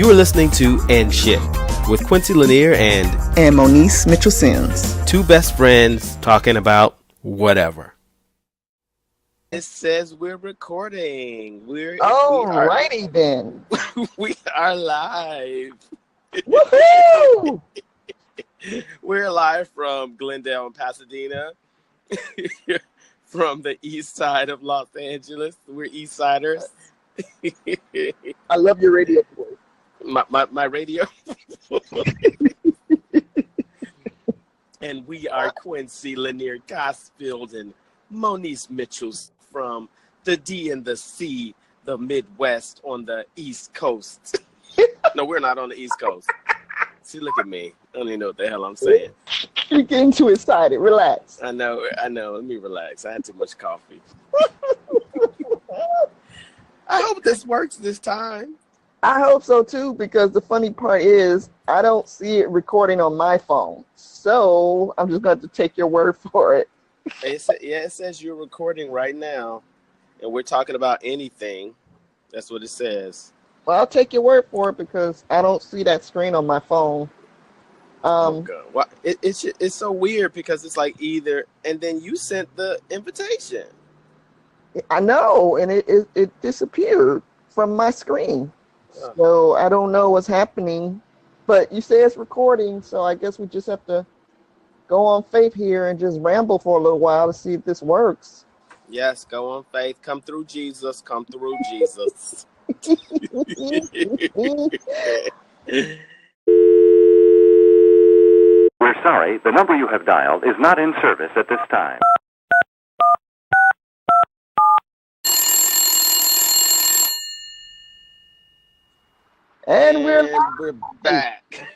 are listening to And Shit with Quincy, LeNear, and Monice Mitchell-Sims. Two best friends talking about whatever. It says we're recording. Alrighty then. We are live. Woohoo! We're live from Glendale and Pasadena. From the east side of Los Angeles. We're East Siders. I love your radio voice. My radio. And we are Quincy, LeNear, Gossfield, and Monice Mitchells from the D and the C, the Midwest on the East Coast. No, we're not on the East Coast. See, look at me. I don't even know what the hell I'm saying. You're getting too excited. Relax. I know. Let me relax. I had too much coffee. I hope this works this time. I hope so too, because the funny part is I don't see it recording on my phone. So I'm just going to take your word for it. It says you're recording right now, and we're talking about anything. That's what it says. Well, I'll take your word for it because I don't see that screen on my phone. Well, it's so weird because it's like either, and then you sent the invitation. I know, and it disappeared from my screen. So I don't know what's happening, but you say it's recording, so I guess we just have to go on faith here and just ramble for a little while to see if this works. Yes, go on faith. Come through Jesus. Come through Jesus. We're sorry, the number you have dialed is not in service at this time. And we're back.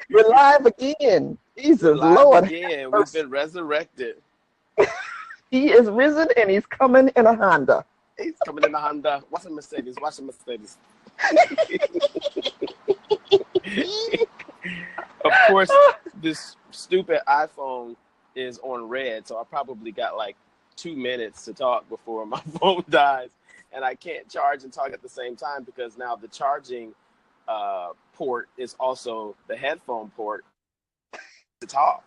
We're live again. Jesus, Lord. Again. We've been resurrected. He is risen and he's coming in a Honda. He's coming in a Honda. Watch a Mercedes. Of course, this stupid iPhone is on red, so I probably got like 2 minutes to talk before my phone dies. And I can't charge and talk at the same time because now the charging port is also the headphone port to talk.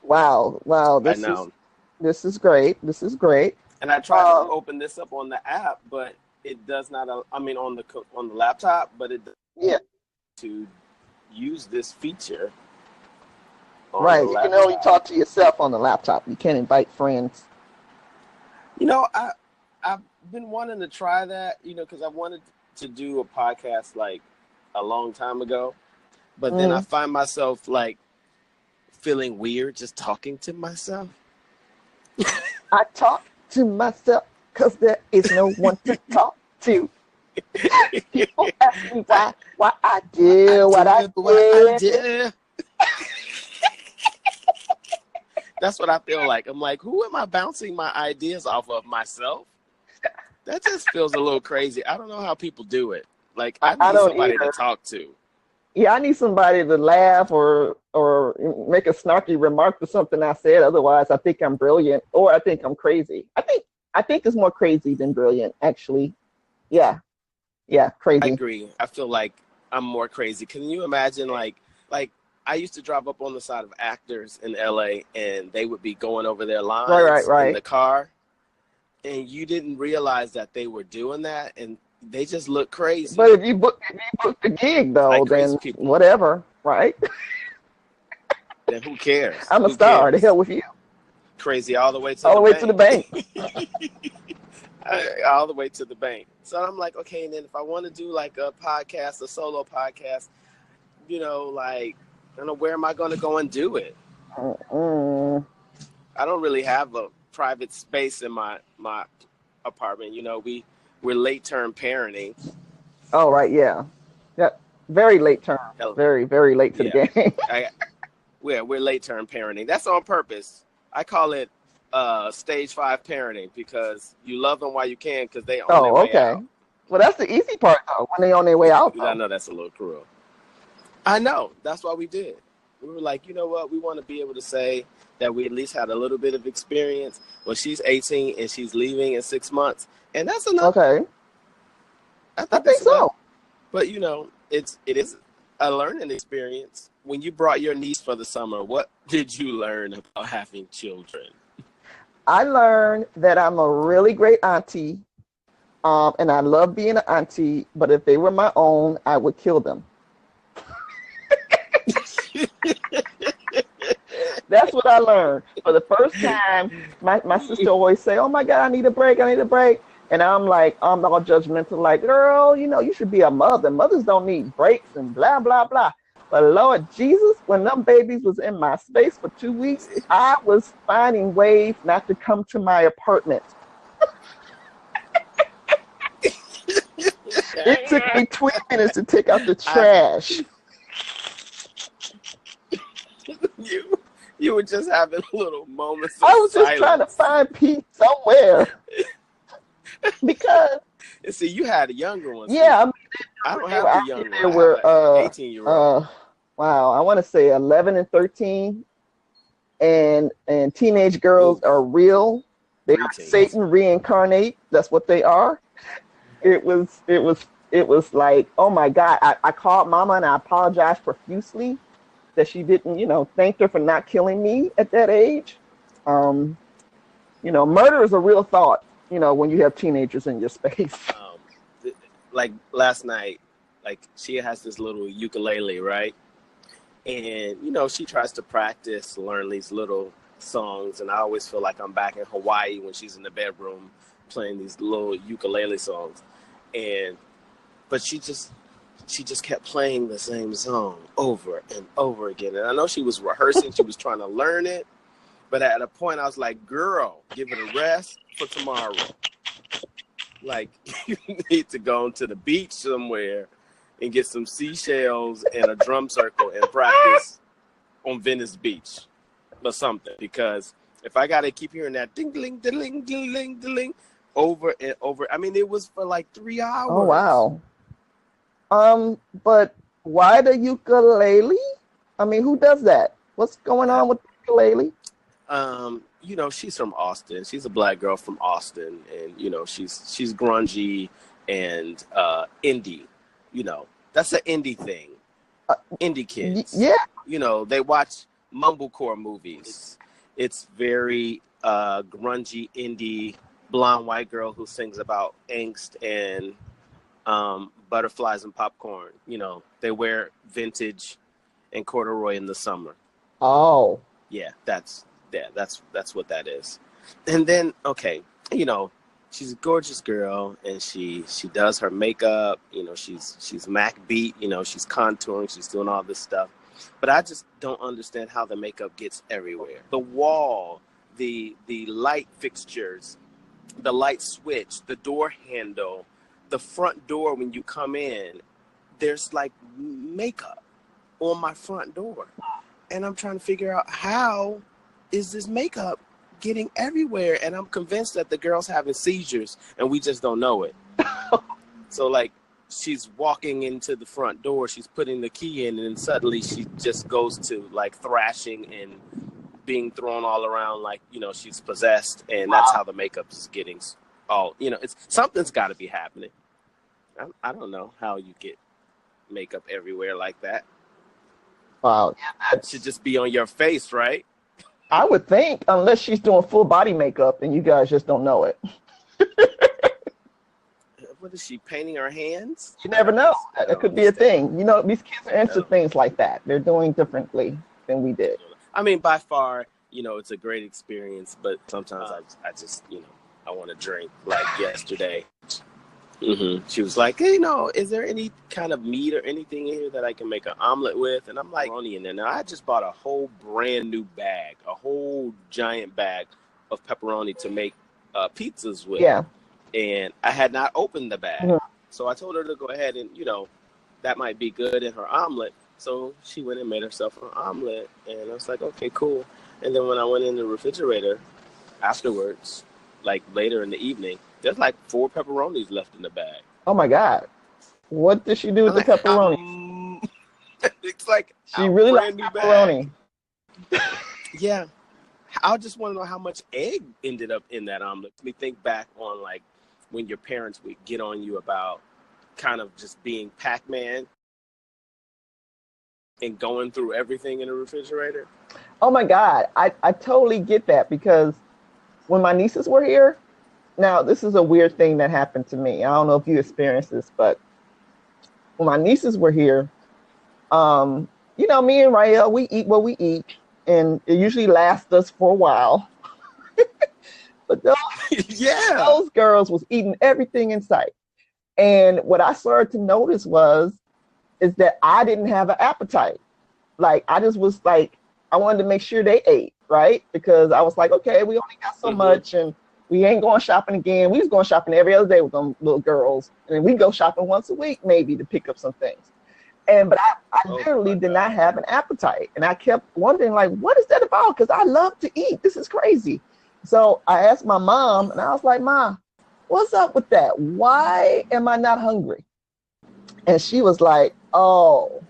Wow. This is great. And I tried to open this up on the app, but it does not. On the laptop, but it does to use this feature. Right, you can only talk to yourself on the laptop. You can't invite friends. You know, I've been wanting to try that. You know, because I wanted to do a podcast like a long time ago, but then I find myself like feeling weird just talking to myself. I talk to myself because there is no one to talk to. People ask me why I do what I do. That's what I feel like. I'm like, who am I bouncing my ideas off of? Myself? That just feels a little crazy. I don't know how people do it. Like, I need somebody to talk to. Yeah, I need somebody to laugh or make a snarky remark to something I said. Otherwise, I think I'm brilliant or I think I'm crazy. I think it's more crazy than brilliant, actually. Yeah, crazy. I agree. I feel like I'm more crazy. Can you imagine, like I used to drive up on the side of actors in LA, and they would be going over their lines in the car, and you didn't realize that they were doing that, and they just look crazy. But if you book the gig, though, like then whatever, right? Then who cares? I'm a star. The hell with you. Crazy all the way to the bank. All the way to the bank. So I'm like, okay, and then if I want to do like a podcast, a solo podcast, you know, like, I don't know, where am I going to go and do it? I don't really have a private space in my apartment. You know, we're late-term parenting. Oh, right, yeah. Very late term. Very, very late to the game. We're late-term parenting. That's on purpose. I call it stage 5 parenting because you love them while you can because they on their way out. Well, that's the easy part, though, when they on their way out. I know that's a little cruel. I know. That's why we did. We were like, you know what? We want to be able to say that we at least had a little bit of experience. Well, she's 18 and she's leaving in 6 months. And that's enough. Okay. I think so. But, you know, it is a learning experience. When you brought your niece for the summer, what did you learn about having children? I learned that I'm a really great auntie, and I love being an auntie, but if they were my own, I would kill them. That's what I learned. For the first time, my sister always say, oh my God, I need a break, I need a break. And I'm like, I'm all judgmental, like, girl, you know, you should be a mother. Mothers don't need breaks and blah, blah, blah. But Lord Jesus, when them babies was in my space for 2 weeks, I was finding ways not to come to my apartment. It took me 20 minutes to take out the trash. You were just having little moments of I was silence. just trying to find peace somewhere. Because see, you had a younger one. Yeah, I mean, I don't have the younger one. They were 18-year-old. Wow, I want to say 11 and 13, and teenage girls are real. They are Satan reincarnate. That's what they are. It was like, oh my God. I called Mama and I apologized profusely that she didn't, thanked her for not killing me at that age. Murder is a real thought, when you have teenagers in your space. Like last night, like she has this little ukulele, right? And, she tries to practice, learn these little songs. And I always feel like I'm back in Hawaii when she's in the bedroom playing these little ukulele songs. But she just kept playing the same song over and over again. And I know she was rehearsing. She was trying to learn it. But at a point, I was like, girl, give it a rest for tomorrow. Like, you need to go to the beach somewhere and get some seashells and a drum circle and practice on Venice Beach or something. Because if I got to keep hearing that ding-a-ling, ding-a-ling, ding-a-ling, ding-a-ling over and over, I mean, it was for like 3 hours. Oh, wow. But why the ukulele? I mean, who does that? What's going on with the ukulele? She's from Austin. She's a black girl from Austin, and she's grungy and indie. That's an indie thing. Indie kids. Yeah. They watch mumblecore movies. It's very grungy, indie, blonde white girl who sings about angst and butterflies and popcorn. They wear vintage and corduroy in the summer. Oh. Yeah, that's what that is. And then, okay, she's a gorgeous girl, and she does her makeup. She's Mac beat. She's contouring. She's doing all this stuff. But I just don't understand how the makeup gets everywhere. The wall, the light fixtures, the light switch, the door handle, the front door when you come in. There's like makeup on my front door, and I'm trying to figure out how is this makeup getting everywhere, and I'm convinced that the girl's having seizures and we just don't know it. So like she's walking into the front door, she's putting the key in, and then suddenly she just goes to like thrashing and being thrown all around like she's possessed, and that's how the makeup is getting all it's something's got to be happening. I don't know how you get makeup everywhere like that. Wow. It should just be on your face, right? I would think, unless she's doing full body makeup and you guys just don't know it. What is she, painting her hands? You never know. That could be a thing. These kids are into things like that. They're doing differently than we did. I mean, by far, it's a great experience, but sometimes I just, I want to drink. Like yesterday, she was like, hey, is there any kind of meat or anything in here that I can make an omelet with? And I'm like, pepperoni in there. Now, I just bought a whole brand new bag, a whole giant bag of pepperoni to make pizzas with. Yeah. And I had not opened the bag. Mm-hmm. So I told her to go ahead and, that might be good in her omelet. So she went and made herself an omelet. And I was like, okay, cool. And then when I went in the refrigerator afterwards, like later in the evening, there's like 4 pepperonis left in the bag. Oh my God. What did she do with the pepperoni? It's like she really likes pepperoni. Yeah. I just want to know how much egg ended up in that omelet. Let me think back on like when your parents would get on you about kind of just being Pac-Man. and going through everything in the refrigerator. Oh my God, I totally get that, because when my nieces were here, now this is a weird thing that happened to me. I don't know if you experienced this, but when my nieces were here, me and Rael, we eat what we eat, and it usually lasts us for a while. But those girls was eating everything in sight. And what I started to notice is that I didn't have an appetite. Like, I just was like, I wanted to make sure they ate, right? Because I was like, okay, we only got so much, and we ain't going shopping again. We was going shopping every other day with them little girls. And we go shopping once a week, maybe, to pick up some things. But I literally did not have an appetite. And I kept wondering, like, what is that about? Because I love to eat. This is crazy. So I asked my mom, and I was like, Ma, what's up with that? Why am I not hungry? And she was like, oh.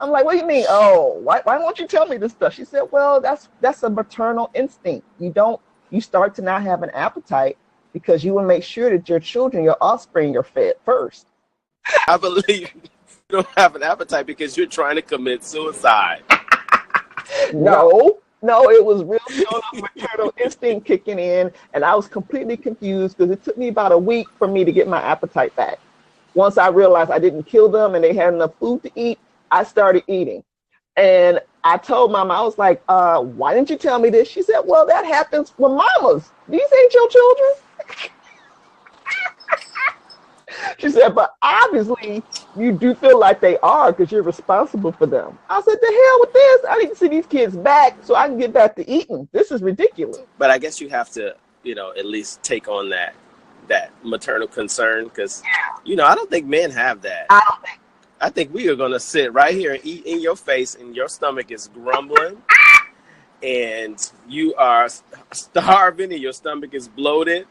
I'm like, what do you mean? Oh, why won't you tell me this stuff? She said, well, that's a maternal instinct. You start to not have an appetite because you will make sure that your children, your offspring, are fed first. I believe you don't have an appetite because you're trying to commit suicide. No, it was real maternal instinct kicking in, and I was completely confused because it took me about a week for me to get my appetite back. Once I realized I didn't kill them and they had enough food to eat, I started eating. And I told Mama, I was like, why didn't you tell me this? She said, well, that happens with mamas. These ain't your children. She said, but obviously you do feel like they are because you're responsible for them. I said, the hell with this. I need to see these kids back so I can get back to eating. This is ridiculous. But I guess you have to, at least take on that maternal concern, because, I don't think men have that. I think we are going to sit right here and eat in your face, and your stomach is grumbling, and you are starving, and your stomach is bloated,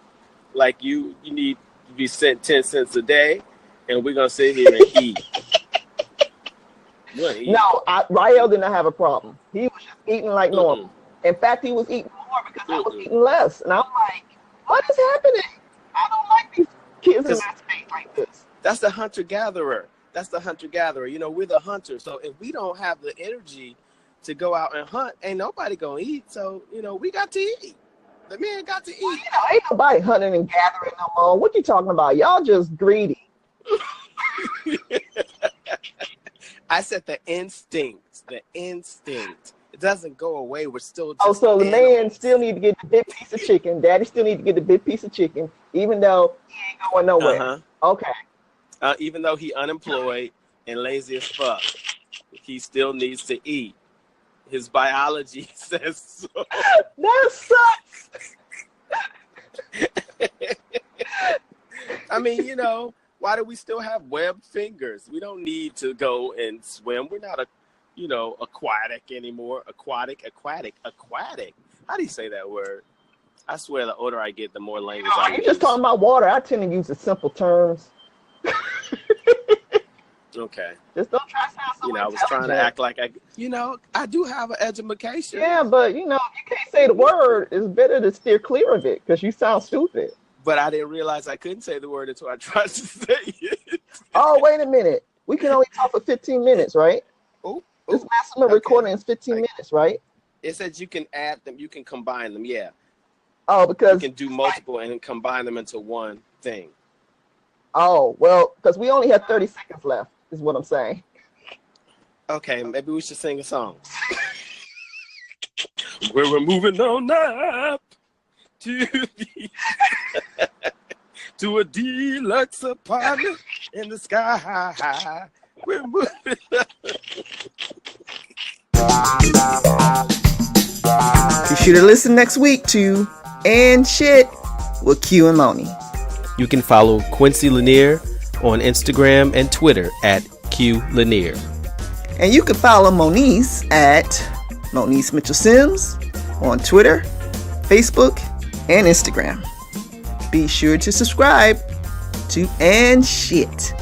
like you need to be sent 10 cents a day, and we're going to sit here and eat. No, Rael did not have a problem. He was just eating like normal. In fact, he was eating more because I was eating less. And I'm like, what is happening? I don't like these kids in my space like this. That's the hunter-gatherer. We're the hunters. So if we don't have the energy to go out and hunt, ain't nobody going to eat. So, we got to eat. The men got to eat. Ain't nobody hunting and gathering no more. What you talking about? Y'all just greedy. I said the instinct. It doesn't go away. We're still just so the man still need to get the big piece of chicken. Daddy still need to get the big piece of chicken, even though he ain't going nowhere. Okay. Even though he unemployed and lazy as fuck, he still needs to eat. His biology says so. That sucks. I mean, why do we still have webbed fingers? We don't need to go and swim. We're not aquatic anymore. Aquatic. How do you say that word? I swear the older I get, the more language I use. You're just talking about water. I tend to use the simple terms. Okay. Just don't try to sound so I was trying to act like I do have an education. Yeah, but if you can't say the word, it's better to steer clear of it because you sound stupid. But I didn't realize I couldn't say the word until I tried to say it. Oh, wait a minute. We can only talk for 15 minutes, right? This maximum recording is 15 minutes, right? It says you can add them, you can combine them, yeah. Oh, because you can do multiple and combine them into one thing. Oh, well, because we only have 30 seconds left, is what I'm saying. Okay, maybe we should sing a song. We're moving on up to a deluxe apartment in the sky. We're moving up. Be sure to listen next week to And Shit with Q and Moni. You can follow Quincy LeNear on Instagram and Twitter at QLeNear. And you can follow Monice at Monice Mitchell Sims on Twitter, Facebook, and Instagram. Be sure to subscribe to And Shit.